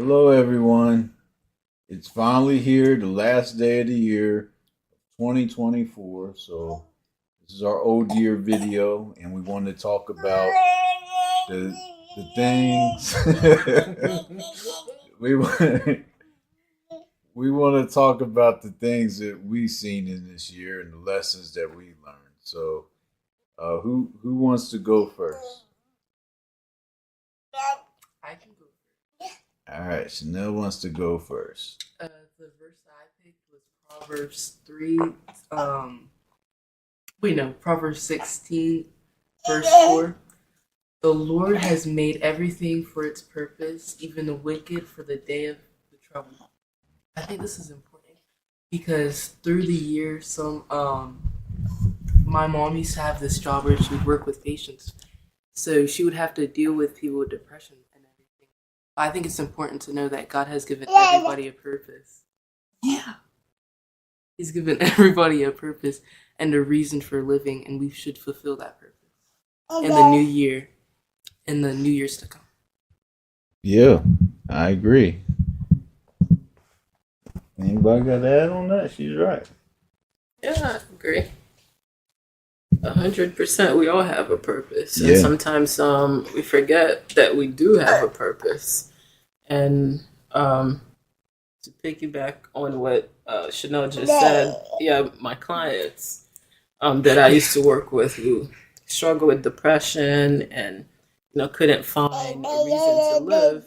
Hello, everyone. It's finally here, the last day of the year, 2024. So, this is our old year video, and we want to talk about the, the things we want. We want to talk about the things that we've seen in this year and the lessons that we learned. So, who wants to go first? I can go. All right, Chanel wants to go first. The verse that I picked was Proverbs 3. Proverbs 16, verse 4. The Lord has made everything for its purpose, even the wicked for the day of the trouble. I think this is important because through the year, my mom used to have this job where she would work with patients, so she would have to deal with people with depression and everything. I think it's important to know that God has given everybody a purpose. Yeah. He's given everybody a purpose and a reason for living, and we should fulfill that purpose in the new year, in the new years to come. Yeah, I agree. Anybody got to add on that? She's right. Yeah, I agree. 100%. We all have a purpose, and Yeah. sometimes we forget that we do have a purpose. And to piggyback on what Chanel just said, yeah, my clients that I used to work with who struggle with depression and couldn't find a reason to live,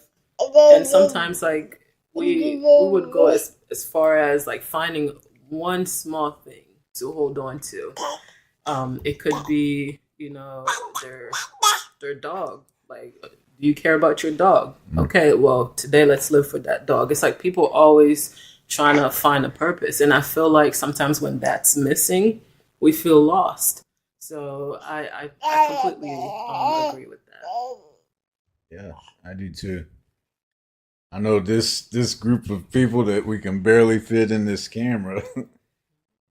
and sometimes we would go as far as finding one small thing to hold on to. It could be, their dog. Like, do you care about your dog? Okay, well, today let's live for that dog. It's like people always trying to find a purpose. And I feel like sometimes when that's missing, we feel lost. So I completely agree with that. Yeah, I do too. I know this group of people that we can barely fit in this camera.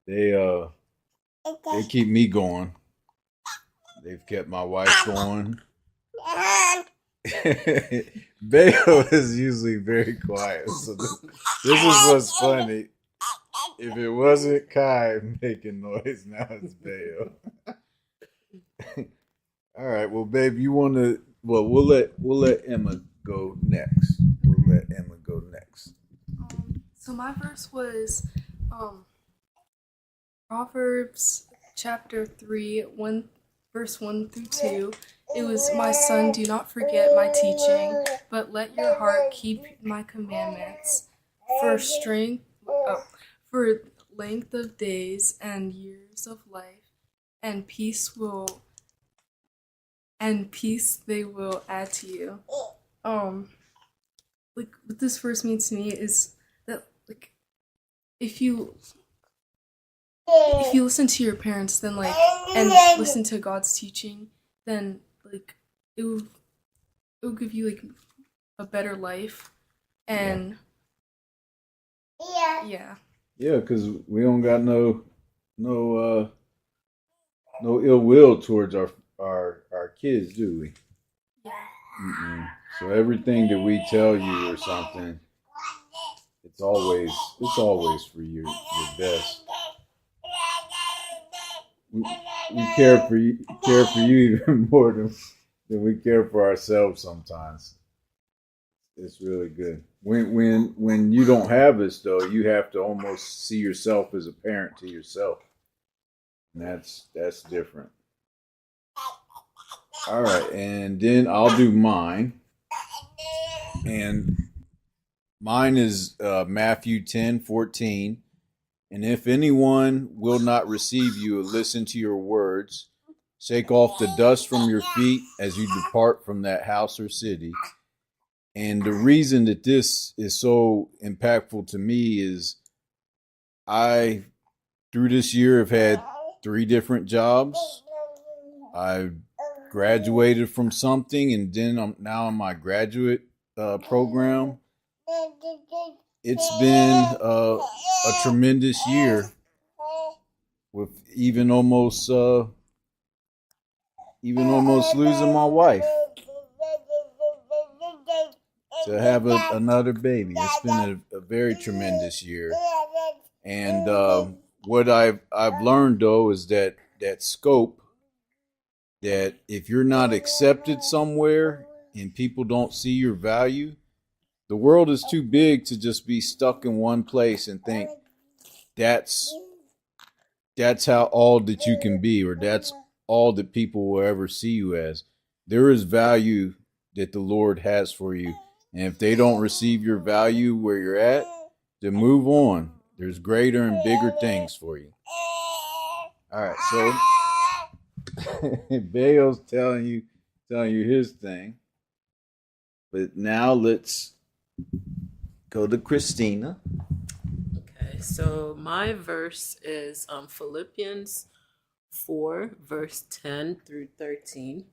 they they keep me going. They've kept my wife going. Bayo is usually very quiet, so this is what's funny. If it wasn't Kai making noise, now it's Bayo. All right, well, babe, you want to? Well, we'll let Emma go next. We'll let Emma go next. So my verse was Proverbs chapter 3, verse 1 through 2. It was, "My son, do not forget my teaching, but let your heart keep my commandments. For for length of days and years of life, and peace they will add to you." What this verse means to me is that if you listen to your parents, then and listen to God's teaching, then it will give you a better life. And yeah. Yeah, because we don't got no no ill will towards our kids, do we? Mm-mm. So everything that we tell you or something, it's always for your best. We care for you even more than we care for ourselves sometimes. It's really good. When you don't have this though, you have to almost see yourself as a parent to yourself. And that's different. All right, and then I'll do mine. And mine is Matthew 10:14. And if anyone will not receive you or listen to your words, shake off the dust from your feet as you depart from that house or city. And the reason that this is so impactful to me is I, through this year, have had 3 different jobs. I graduated from something, and then I'm now in my graduate program. It's been a tremendous year, with even almost losing my wife. to have another baby. It's been a very tremendous year. And what I've learned though is that scope, that if you're not accepted somewhere and people don't see your value, the world is too big to just be stuck in one place and think that's how all that you can be, or that's all that people will ever see you as. There is value that the Lord has for you. And if they don't receive your value where you're at, then move on. There's greater and bigger things for you. All right, so Bale's telling you his thing. But now let's go to Christina. Okay, so my verse is Philippians 4, verse 10 through 13.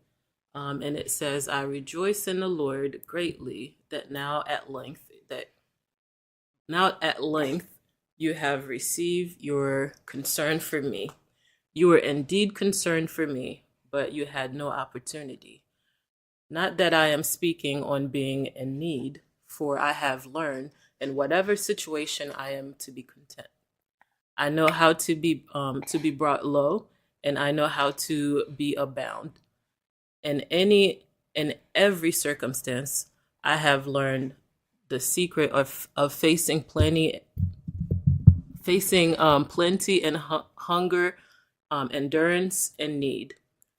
And it says, I rejoice in the Lord greatly that now at length you have received your concern for me. You were indeed concerned for me, but you had no opportunity. Not that I am speaking on being in need, for I have learned in whatever situation I am to be content. I know how to be brought low, and I know how to be abound. In every circumstance, I have learned the secret of facing plenty and hunger, endurance and need.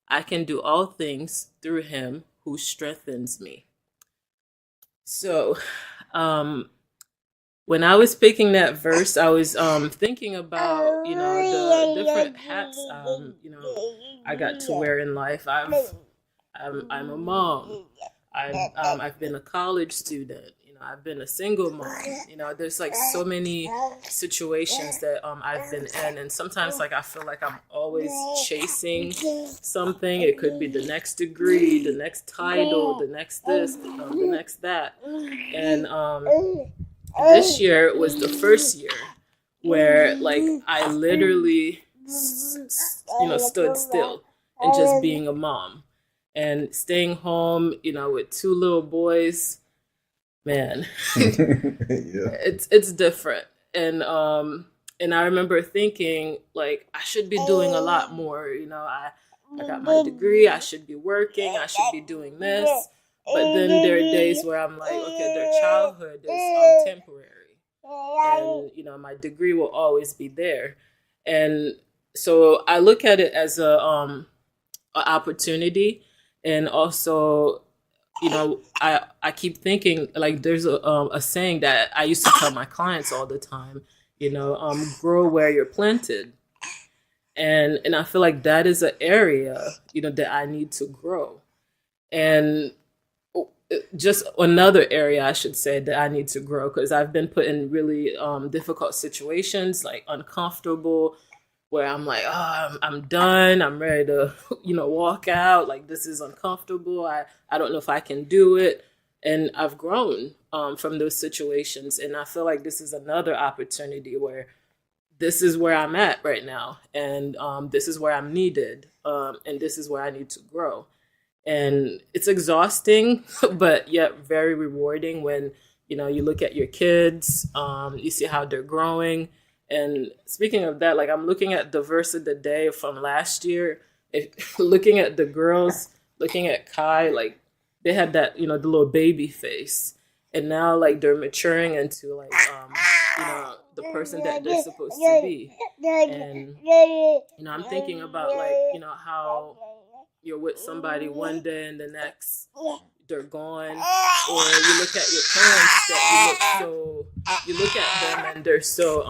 I can do all things through him who strengthens me. So, when I was picking that verse, I was thinking about, the different hats, I got to wear in life. I'm a mom. I've been a college student. I've been a single mom. There's like so many situations that I've been in, and sometimes like I feel like I'm always chasing something. It could be the next degree, the next title, the next this, the next that. And this year was the first year where like I literally stood still and just being a mom and staying home, with two little boys. Man, it's different. And I remember thinking like I should be doing a lot more. I got my degree, I should be working, I should be doing this. But then there are days where I'm like, okay, their childhood is temporary, and my degree will always be there. And so I look at it as a opportunity, and also, I keep thinking like there's a saying that I used to tell my clients all the time, grow where you're planted. And I feel like that is an area, that I need to grow. And just another area, I should say, that I need to grow, because I've been put in really difficult situations, like uncomfortable, where I'm like, I'm done. I'm ready to, walk out. Like, this is uncomfortable. I don't know if I can do it. And I've grown from those situations. And I feel like this is another opportunity where this is where I'm at right now. And this is where I'm needed. And this is where I need to grow. And it's exhausting, but yet very rewarding when, you look at your kids, you see how they're growing. And speaking of that, like I'm looking at the verse of the day from last year, looking at the girls, looking at Kai, like they had that, the little baby face. And now like they're maturing into like, the person that they're supposed to be. And, I'm thinking about like, how you're with somebody one day and the next they're gone, or you look at your parents that you look at them and they're so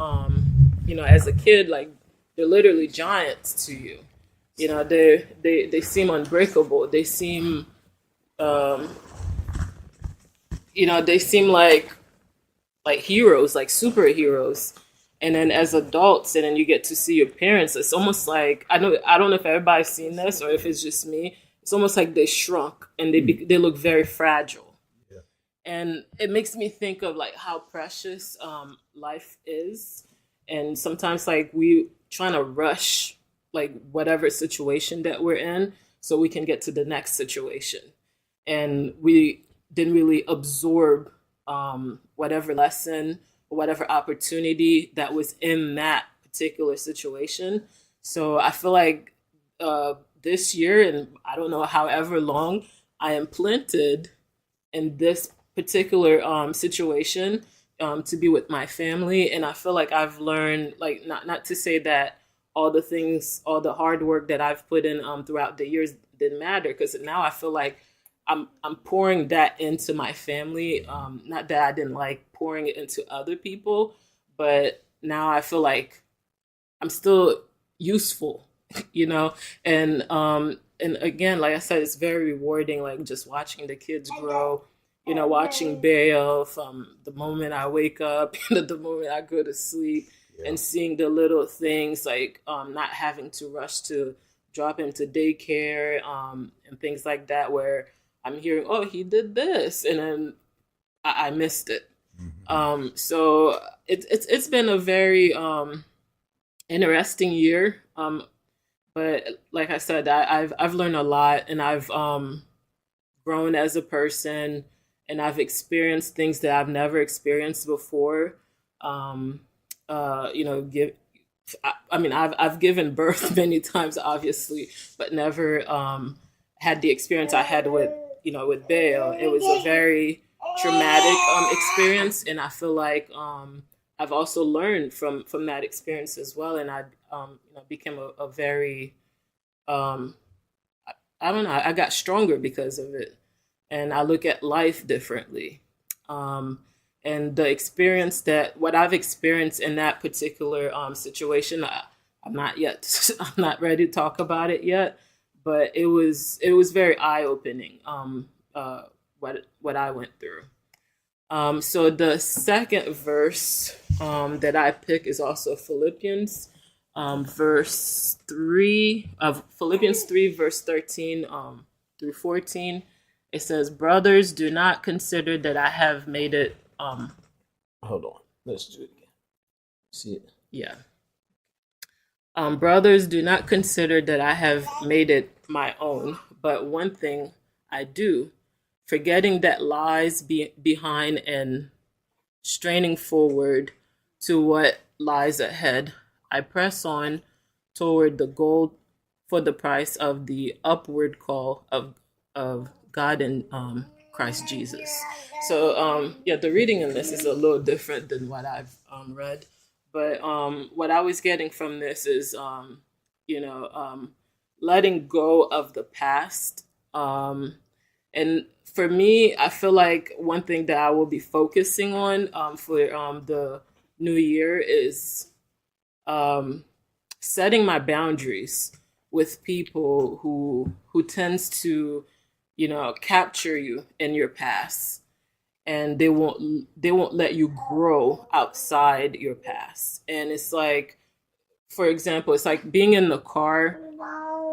as a kid, like they're literally giants to you. They seem unbreakable. They seem they seem like heroes, like superheroes. And then as adults, and then you get to see your parents, it's almost like, I don't know if everybody's seen this or if it's just me. It's almost like they shrunk and they look very fragile. Yeah. And it makes me think of like how precious life is. And sometimes like we trying to rush like whatever situation that we're in so we can get to the next situation. And we didn't really absorb whatever lesson, whatever opportunity that was in that particular situation. So I feel like this year, and I don't know however long, I am planted in this particular situation to be with my family, and I feel like I've learned, like, not to say that all the things, all the hard work that I've put in throughout the years didn't matter, because now I feel like I'm pouring that into my family. Not that I didn't like pouring it into other people, but now I feel like I'm still useful, you know. And again, like I said, it's very rewarding, like just watching the kids grow, you know, watching Bayo from the moment I wake up to the moment I go to sleep, and seeing the little things, like not having to rush to drop him to daycare, and things like that, where I'm hearing, oh, he did this, and then I missed it. So it's been a very interesting year. But like I said, I've learned a lot, and I've grown as a person, and I've experienced things that I've never experienced before. You know, I've given birth many times, obviously, but never had the experience I had with, you know, with Bayo. It was a very traumatic experience, and I feel like I've also learned from that experience as well, and I you know, became a very I don't know, I got stronger because of it, and I look at life differently. And the experience, that what I've experienced in that particular situation, I'm not yet I'm not ready to talk about it yet, but it was very eye opening, what I went through. So the second verse that I pick is also Philippians, verse 3 of Philippians 3, verse 13 through 14. It says, "Brothers, do not consider that I have made it." Hold on, let's do it again. See it? Yeah. Brothers, do not consider that I have made it my own, but one thing I do, forgetting that lies behind and straining forward to what lies ahead, I press on toward the goal for the price of the upward call of God in Christ Jesus. So yeah, the reading in this is a little different than what I've read, but what I was getting from this is you know, letting go of the past. And for me, I feel like one thing that I will be focusing on for the new year is setting my boundaries with people who tends to, you know, capture you in your past, and they won't let you grow outside your past. And it's like, for example, it's like being in the car,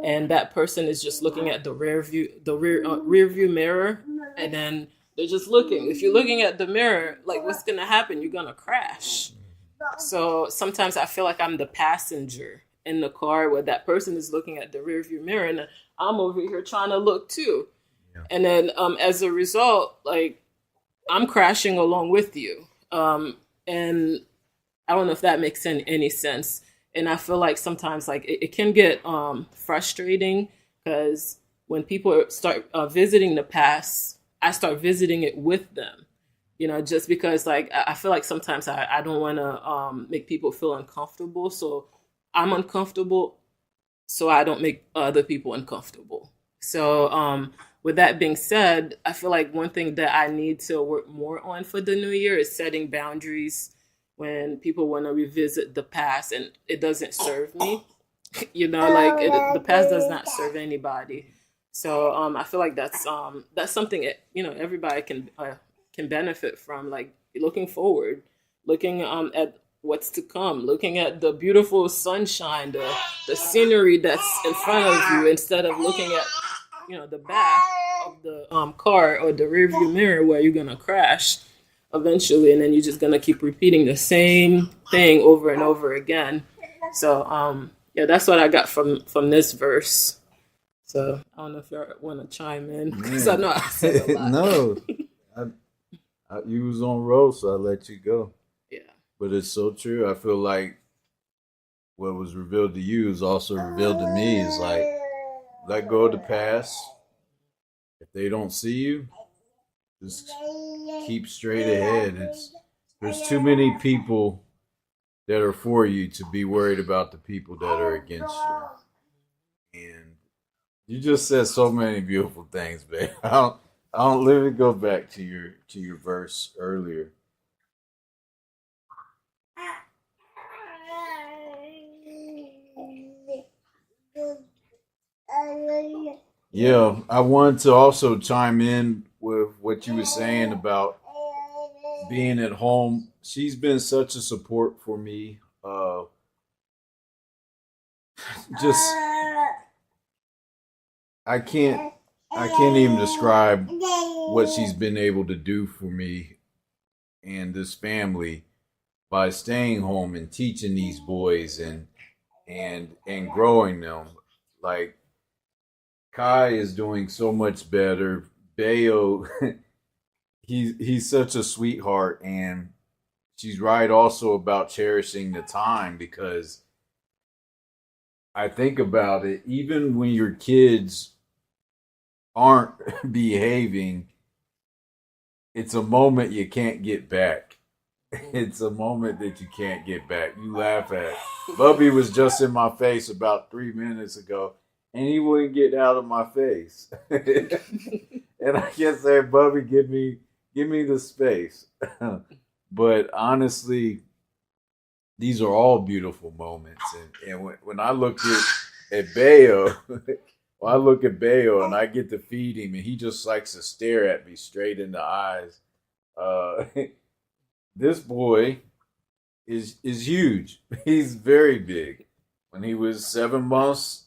and that person is just looking at the rear view mirror, and then they're just looking. If you're looking at the mirror, like, what's gonna happen? You're gonna crash. So sometimes I feel like I'm the passenger in the car, where that person is looking at the rear view mirror, and I'm over here trying to look too. Yeah. And then as a result, like, I'm crashing along with you. And I don't know if that makes any sense. And I feel like sometimes, like, it can get frustrating, because when people start visiting the past, I start visiting it with them. You know, just because, like, I feel like sometimes I don't want to make people feel uncomfortable. So I'm uncomfortable, so I don't make other people uncomfortable. So with that being said, I feel like one thing that I need to work more on for the new year is setting boundaries when people want to revisit the past and it doesn't serve me. You know, like, the past does not serve anybody. So I feel like that's something, you know, everybody can benefit from, like, looking forward, looking at what's to come, looking at the beautiful sunshine, the scenery that's in front of you, instead of looking at, you know, the back of the car or the rearview mirror, where you're gonna crash eventually, and then you're just gonna keep repeating the same thing over and over again. So yeah, that's what I got from this verse. So I don't know if you want to chime in, because I know I said a lot. No, You was on roll, so I let you go. Yeah. But it's so true. I feel like what was revealed to you is also revealed to me. Is like, let go of the past. If they don't see you, just keep straight ahead. There's too many people that are for you to be worried about the people that are against you. And you just said so many beautiful things, babe. I don't let me go back to your verse earlier. Yeah, I wanted to also chime in with what you were saying about being at home. She's been such a support for me. Just I can't I can't even describe what she's been able to do for me and this family by staying home and teaching these boys and growing them. Like Kai is doing so much better. Bayo, he's such a sweetheart, and she's right also about cherishing the time because I think about it. Even when your kids aren't behaving, it's a moment you can't get back. It's a moment that you can't get back. You laugh at. Bubby was just in my face about 3 minutes ago, and he wouldn't get out of my face. And I kept saying, "Bubby, give me the space." But honestly, these are all beautiful moments. And when I look at Bayo, well, I look at Bayo and I get to feed him, and he just likes to stare at me straight in the eyes. This boy is huge. He's very big. When he was 7 months,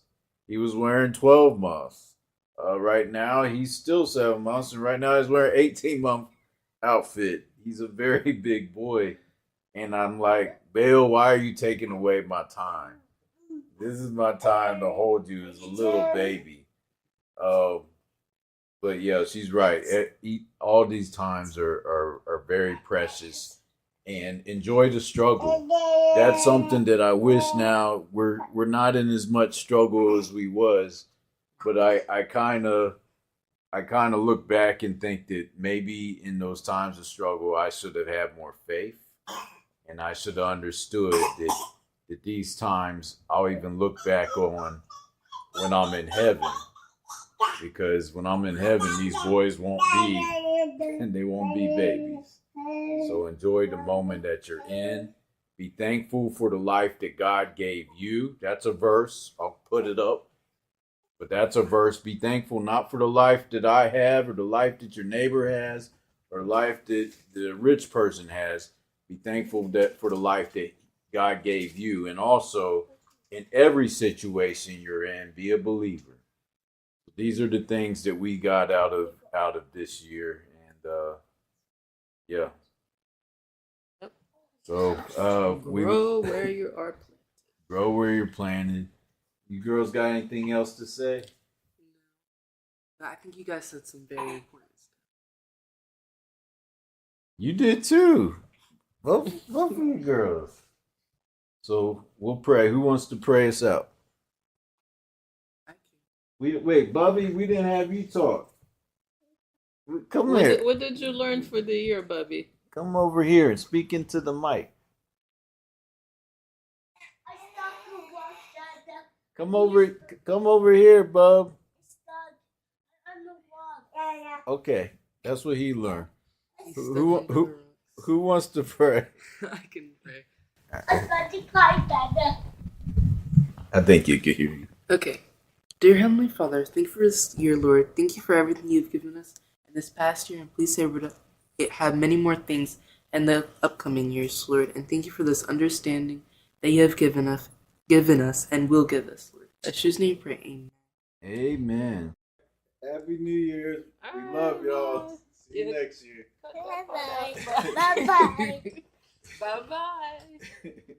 he was wearing 12 months. Right now, he's still 7 months, and right now he's wearing 18-month outfit. He's a very big boy, and I'm like, Bale, why are you taking away my time? This is my time to hold you as a little baby. But yeah, she's right. All these times are very precious, and enjoy the struggle. That's something that I wish now we're not in as much struggle as we was, but I kind of look back and think that maybe in those times of struggle I should have had more faith, and I should have understood that these times I'll even look back on when I'm in heaven, because when I'm in heaven these boys won't be babies. So enjoy the moment that you're in. Be thankful for the life that God gave you. That's a verse. I'll put it up. But that's a verse. Be thankful not for the life that I have or the life that your neighbor has or life that the rich person has. Be thankful that for the life that God gave you. And also, in every situation you're in, be a believer. These are the things that we got out of this year. And yeah. So grow where you are planted. Grow where you're planted. You girls got anything else to say? No. I think you guys said some very important stuff. You did too. Both of you girls. So we'll pray. Who wants to pray us out? Wait, Bubby, we didn't have you talk. Come here. What did you learn for the year, Bubby? Come over here and speak into the mic. Come over here, Bub. Okay, that's what he learned. Who wants to pray? I can pray. I think you can hear you. Okay. Dear Heavenly Father, thank you for this year, Lord. Thank you for everything you've given us in this past year, and please say we're to have many more things in the upcoming years, Lord. And thank you for this understanding that you have given us and will give us, Lord. In Yeshua's name, pray. Amen. Amen. Happy New Year. We love y'all. See you next year. Bye-bye. Bye-bye. Bye-bye.